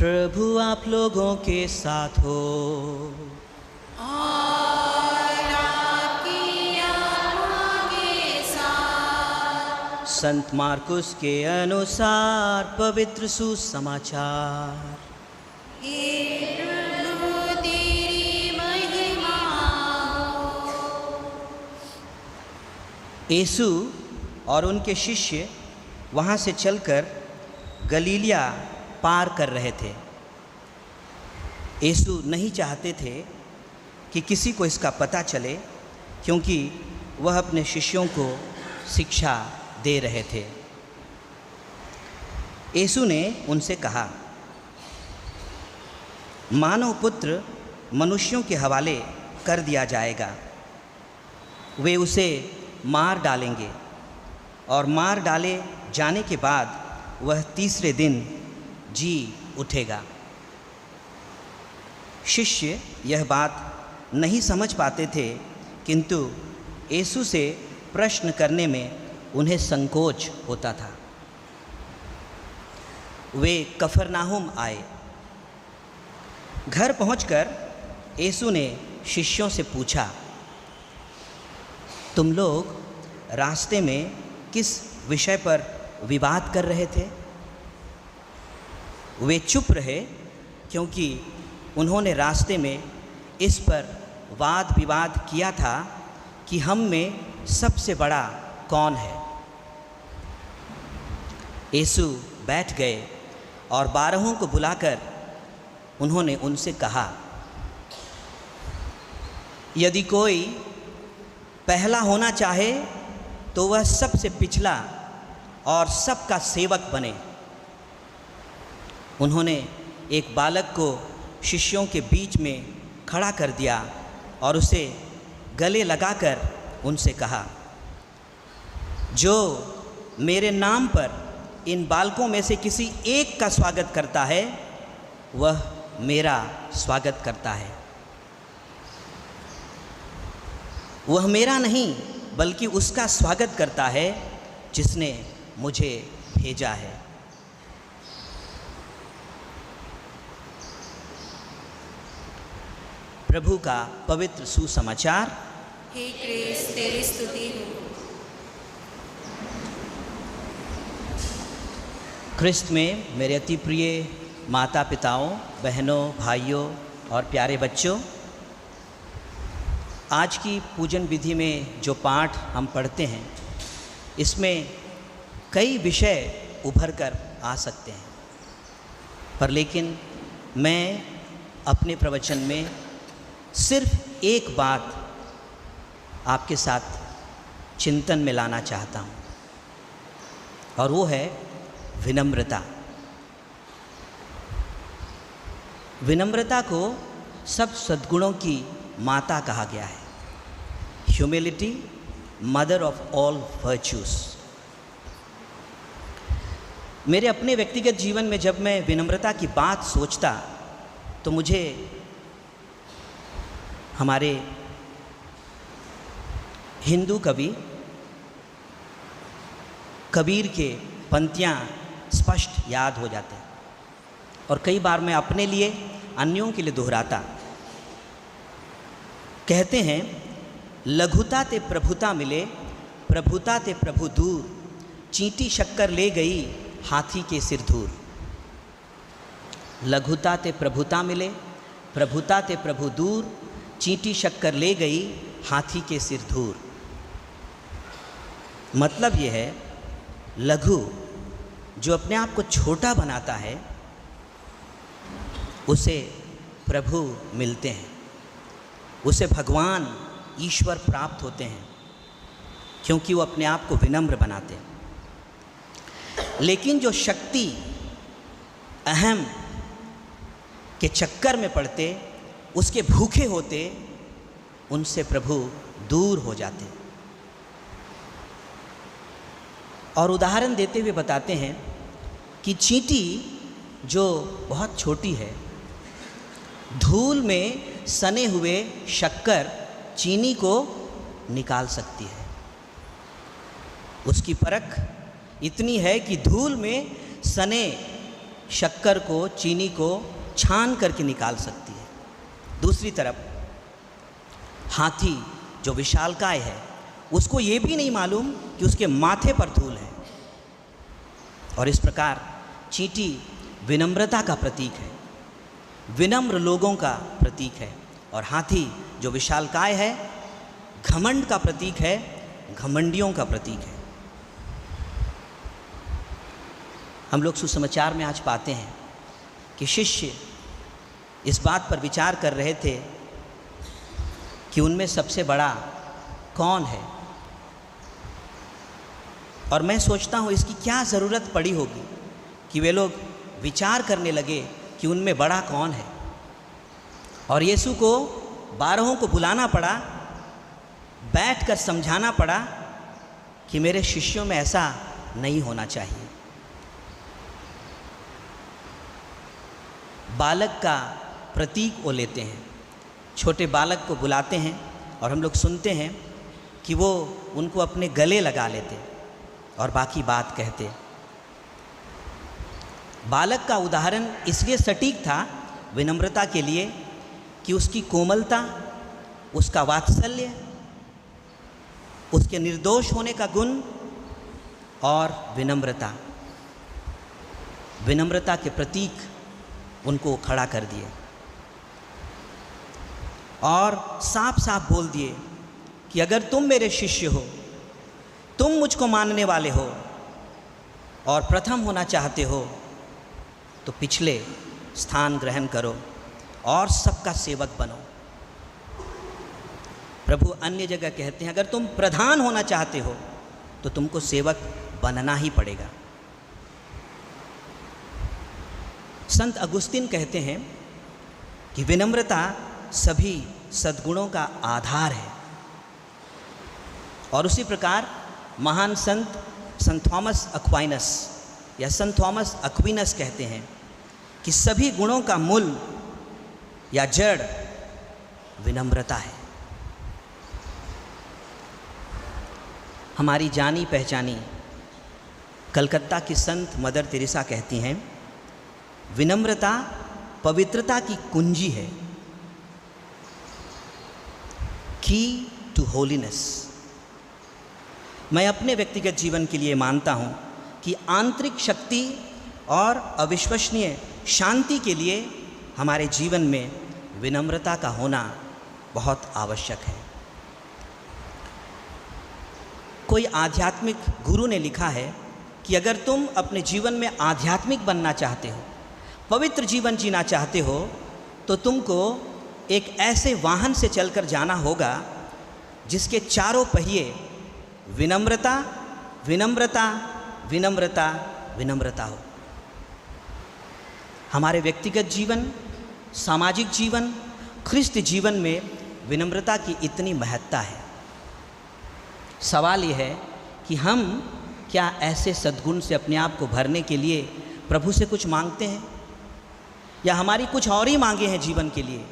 प्रभु आप लोगों के साथ हो और आपकी आत्मा के साथ। संत मार्कुस के अनुसार पवित्र सुसमाचार। हे प्रभु तेरी महिमा हो। यीशु और उनके शिष्य वहाँ से चलकर गलीलिया पार कर रहे थे। यीशु नहीं चाहते थे कि किसी को इसका पता चले, क्योंकि वह अपने शिष्यों को शिक्षा दे रहे थे। यीशु ने उनसे कहा, मानव पुत्र मनुष्यों के हवाले कर दिया जाएगा। वे उसे मार डालेंगे और मार डाले जाने के बाद वह तीसरे दिन जी उठेगा। शिष्य यह बात नहीं समझ पाते थे, किंतु यीशु से प्रश्न करने में उन्हें संकोच होता था। वे कफरनाहुम आए। घर पहुंचकर यीशु ने शिष्यों से पूछा, तुम लोग रास्ते में किस विषय पर विवाद कर रहे थे? वे चुप रहे, क्योंकि उन्होंने रास्ते में इस पर वाद विवाद किया था कि हम में सबसे बड़ा कौन है। यीशु बैठ गए और 12 को बुलाकर उन्होंने उनसे कहा, यदि कोई पहला होना चाहे तो वह सबसे पिछला और सबका सेवक बने। उन्होंने एक बालक को शिष्यों के बीच में खड़ा कर दिया और उसे गले लगाकर उनसे कहा, जो मेरे नाम पर इन बालकों में से किसी एक का स्वागत करता है, वह मेरा स्वागत करता है। वह मेरा नहीं बल्कि उसका स्वागत करता है जिसने मुझे भेजा है। प्रभु का पवित्र सुसमाचार। हे क्रिस्त तेरी स्तुति हो। ख्रिस्त में मेरे अति प्रिय माता पिताओं, बहनों, भाइयों और प्यारे बच्चों, आज की पूजन विधि में जो पाठ हम पढ़ते हैं, इसमें कई विषय उभर कर आ सकते हैं, पर लेकिन मैं अपने प्रवचन में सिर्फ एक बात आपके साथ चिंतन में लाना चाहता हूँ, और वो है विनम्रता। विनम्रता को सब सद्गुणों की माता कहा गया है। Humility, mother of all virtues. मेरे अपने व्यक्तिगत जीवन में जब मैं विनम्रता की बात सोचता तो मुझे हमारे हिंदू कवि कबीर के पंक्तियाँ स्पष्ट याद हो जाते हैं, और कई बार मैं अपने लिए, अन्यों के लिए दोहराता। कहते हैं, लघुता ते प्रभुता मिले, प्रभुता ते प्रभु दूर, चींटी शक्कर ले गई हाथी के सिर धूर। लघुता ते प्रभुता मिले, प्रभुता ते प्रभु दूर, चींटी शक्कर ले गई हाथी के सिर धूर। मतलब यह है, लघु जो अपने आप को छोटा बनाता है, उसे प्रभु मिलते हैं, उसे भगवान ईश्वर प्राप्त होते हैं, क्योंकि वो अपने आप को विनम्र बनाते हैं। लेकिन जो शक्ति, अहम के चक्कर में पड़ते, उसके भूखे होते, उनसे प्रभु दूर हो जाते। और उदाहरण देते हुए बताते हैं कि चींटी जो बहुत छोटी है, धूल में सने हुए शक्कर चीनी को निकाल सकती है। उसकी परख इतनी है कि धूल में सने शक्कर को, चीनी को छान करके निकाल सकती है। दूसरी तरफ हाथी जो विशालकाय है, उसको ये भी नहीं मालूम कि उसके माथे पर धूल है। और इस प्रकार चींटी विनम्रता का प्रतीक है, विनम्र लोगों का प्रतीक है, और हाथी जो विशालकाय है घमंड का प्रतीक है, घमंडियों का प्रतीक है। हम लोग सुसमाचार में आज पाते हैं कि शिष्य इस बात पर विचार कर रहे थे कि उनमें सबसे बड़ा कौन है, और मैं सोचता हूँ इसकी क्या ज़रूरत पड़ी होगी कि वे लोग विचार करने लगे कि उनमें बड़ा कौन है। और यीशु को 12 को बुलाना पड़ा, बैठकर समझाना पड़ा कि मेरे शिष्यों में ऐसा नहीं होना चाहिए। बालक का प्रतीक वो लेते हैं, छोटे बालक को बुलाते हैं और हम लोग सुनते हैं कि वो उनको अपने गले लगा लेते और बाकी बात कहते। बालक का उदाहरण इसलिए सटीक था विनम्रता के लिए कि उसकी कोमलता, उसका वात्सल्य, उसके निर्दोष होने का गुण और विनम्रता के प्रतीक उनको खड़ा कर दिए और साफ साफ बोल दिए कि अगर तुम मेरे शिष्य हो, तुम मुझको मानने वाले हो और प्रथम होना चाहते हो, तो पिछले स्थान ग्रहण करो और सबका सेवक बनो। प्रभु अन्य जगह कहते हैं अगर तुम प्रधान होना चाहते हो तो तुमको सेवक बनना ही पड़ेगा। संत अगुस्तीन कहते हैं कि विनम्रता सभी सद्गुणों का आधार है। और उसी प्रकार महान संत थॉमस अक्वाइनस या संत थॉमस अक्विनस कहते हैं कि सभी गुणों का मूल या जड़ विनम्रता है। हमारी जानी पहचानी कलकत्ता की संत मदर तेरेसा कहती हैं विनम्रता पवित्रता की कुंजी है, की टू होलीनेस। मैं अपने व्यक्तिगत जीवन के लिए मानता हूँ कि आंतरिक शक्ति और अविश्वसनीय शांति के लिए हमारे जीवन में विनम्रता का होना बहुत आवश्यक है। कोई आध्यात्मिक गुरु ने लिखा है कि अगर तुम अपने जीवन में आध्यात्मिक बनना चाहते हो, पवित्र जीवन जीना चाहते हो, तो तुमको एक ऐसे वाहन से चलकर जाना होगा जिसके चारों पहिए विनम्रता विनम्रता विनम्रता विनम्रता हो। हमारे व्यक्तिगत जीवन, सामाजिक जीवन, ख्रिस्त जीवन में विनम्रता की इतनी महत्ता है। सवाल यह है कि हम क्या ऐसे सद्गुण से अपने आप को भरने के लिए प्रभु से कुछ मांगते हैं या हमारी कुछ और ही मांगे हैं जीवन के लिए।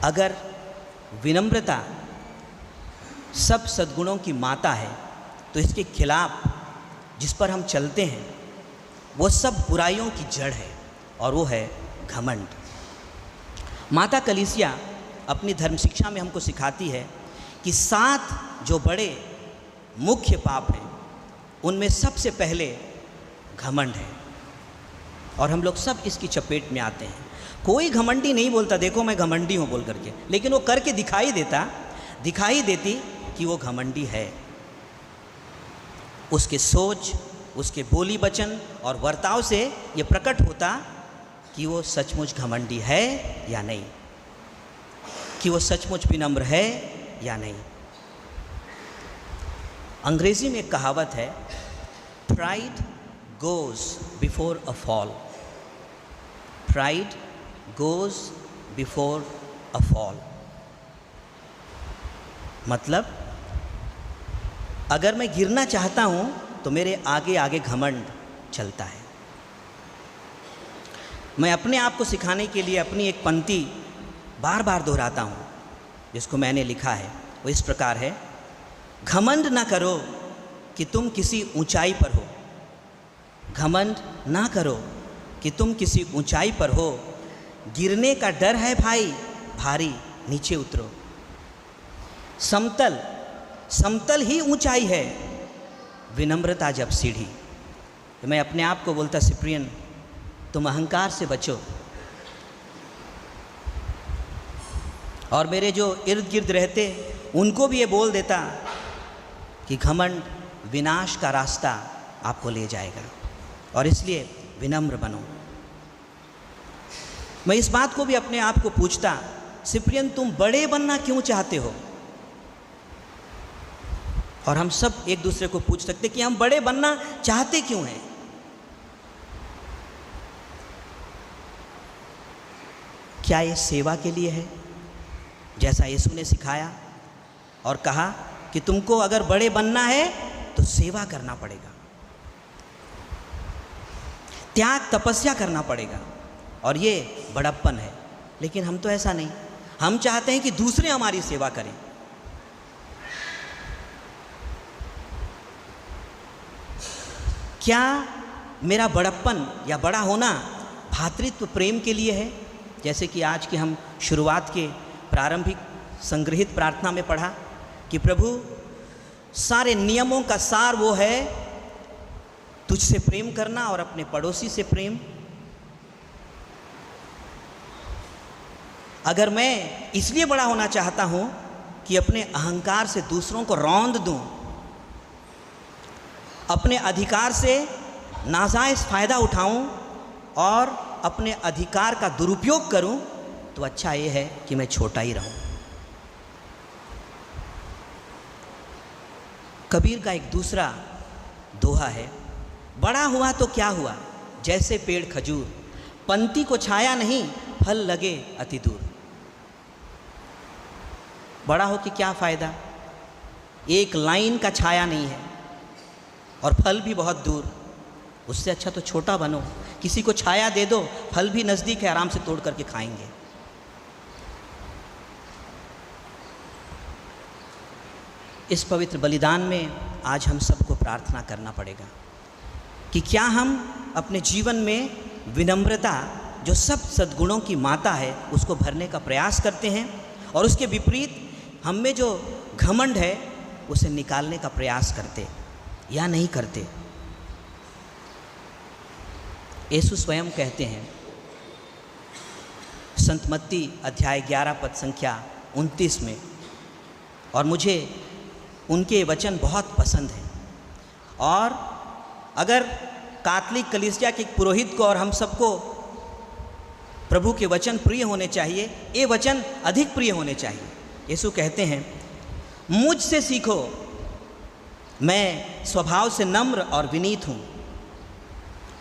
अगर विनम्रता सब सद्गुणों की माता है तो इसके खिलाफ जिस पर हम चलते हैं वो सब बुराइयों की जड़ है और वो है घमंड। माता कलीसिया अपनी धर्म शिक्षा में हमको सिखाती है कि 7 जो बड़े मुख्य पाप हैं उनमें सबसे पहले घमंड है और हम लोग सब इसकी चपेट में आते हैं। कोई घमंडी नहीं बोलता देखो मैं घमंडी हूँ बोल करके, लेकिन वो करके दिखाई देती कि वो घमंडी है। उसके सोच, उसके बोली वचन और वर्ताव से ये प्रकट होता कि वो सचमुच घमंडी है या नहीं, कि वो सचमुच विनम्र है या नहीं। अंग्रेजी में एक कहावत है, pride goes before a fall. Pride goes before a fall. मतलब अगर मैं गिरना चाहता हूँ तो मेरे आगे आगे घमंड चलता है। मैं अपने आप को सिखाने के लिए अपनी एक पंक्ति बार बार दोहराता हूँ जिसको मैंने लिखा है। वो इस प्रकार है, घमंड ना करो कि तुम किसी ऊंचाई पर हो, घमंड ना करो कि तुम किसी ऊंचाई पर हो, गिरने का डर है भाई, भारी नीचे उतरो। समतल समतल ही ऊंचाई है, विनम्रता जब सीढ़ी। तो मैं अपने आप को बोलता, सिप्रियन तुम अहंकार से बचो। और मेरे जो इर्द गिर्द रहते उनको भी ये बोल देता कि घमंड विनाश का रास्ता आपको ले जाएगा, और इसलिए विनम्र बनो। मैं इस बात को भी अपने आप को पूछता, सिप्रियन तुम बड़े बनना क्यों चाहते हो? और हम सब एक दूसरे को पूछ सकते कि हम बड़े बनना चाहते क्यों हैं? क्या ये सेवा के लिए है, जैसा यीशु ने सिखाया और कहा कि तुमको अगर बड़े बनना है तो सेवा करना पड़ेगा, त्याग तपस्या करना पड़ेगा, और ये बड़प्पन है। लेकिन हम तो ऐसा नहीं, हम चाहते हैं कि दूसरे हमारी सेवा करें। क्या मेरा बड़प्पन या बड़ा होना भातृत्व प्रेम के लिए है, जैसे कि आज की हम शुरुआत के प्रारंभिक संग्रहित प्रार्थना में पढ़ा कि प्रभु सारे नियमों का सार वो है तुझसे प्रेम करना और अपने पड़ोसी से प्रेम। अगर मैं इसलिए बड़ा होना चाहता हूं कि अपने अहंकार से दूसरों को रौंद दूं, अपने अधिकार से नाजायज फायदा उठाऊं और अपने अधिकार का दुरुपयोग करूं, तो अच्छा ये है कि मैं छोटा ही रहूं। कबीर का एक दूसरा दोहा है, बड़ा हुआ तो क्या हुआ, जैसे पेड़ खजूर, पंक्ति को छाया नहीं, फल लगे अति दूर। बड़ा हो कि क्या फ़ायदा, एक लाइन का छाया नहीं है और फल भी बहुत दूर। उससे अच्छा तो छोटा बनो, किसी को छाया दे दो, फल भी नज़दीक है, आराम से तोड़ करके खाएंगे। इस पवित्र बलिदान में आज हम सबको प्रार्थना करना पड़ेगा कि क्या हम अपने जीवन में विनम्रता, जो सब सद्गुणों की माता है, उसको भरने का प्रयास करते हैं, और उसके विपरीत हम में जो घमंड है उसे निकालने का प्रयास करते या नहीं करते। यीशु स्वयं कहते हैं संत मत्ती अध्याय 11 पद संख्या 29 में, और मुझे उनके वचन बहुत पसंद हैं। और अगर कैथोलिक कलीसिया के पुरोहित को और हम सबको प्रभु के वचन प्रिय होने चाहिए, ये वचन अधिक प्रिय होने चाहिए। यीशु कहते हैं, मुझसे सीखो, मैं स्वभाव से नम्र और विनीत हूँ।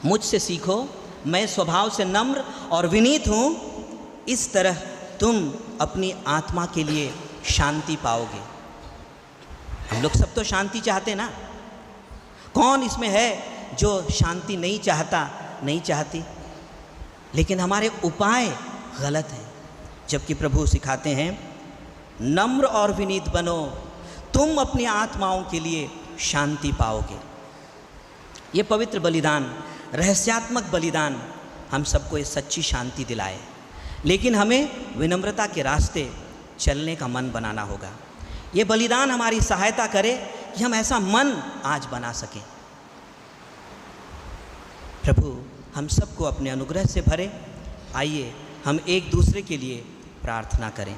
मुझसे सीखो, मैं स्वभाव से नम्र और विनीत हूँ, इस तरह तुम अपनी आत्मा के लिए शांति पाओगे। हम लोग सब तो शांति चाहते ना, कौन इसमें है जो शांति नहीं चाहता, नहीं चाहती? लेकिन हमारे उपाय गलत हैं। जबकि प्रभु सिखाते हैं, नम्र और विनीत बनो, तुम अपनी आत्माओं के लिए शांति पाओगे। ये पवित्र बलिदान, रहस्यात्मक बलिदान हम सबको ये सच्ची शांति दिलाए, लेकिन हमें विनम्रता के रास्ते चलने का मन बनाना होगा। ये बलिदान हमारी सहायता करे कि हम ऐसा मन आज बना सकें। प्रभु हम सबको अपने अनुग्रह से भरे। आइए हम एक दूसरे के लिए प्रार्थना करें।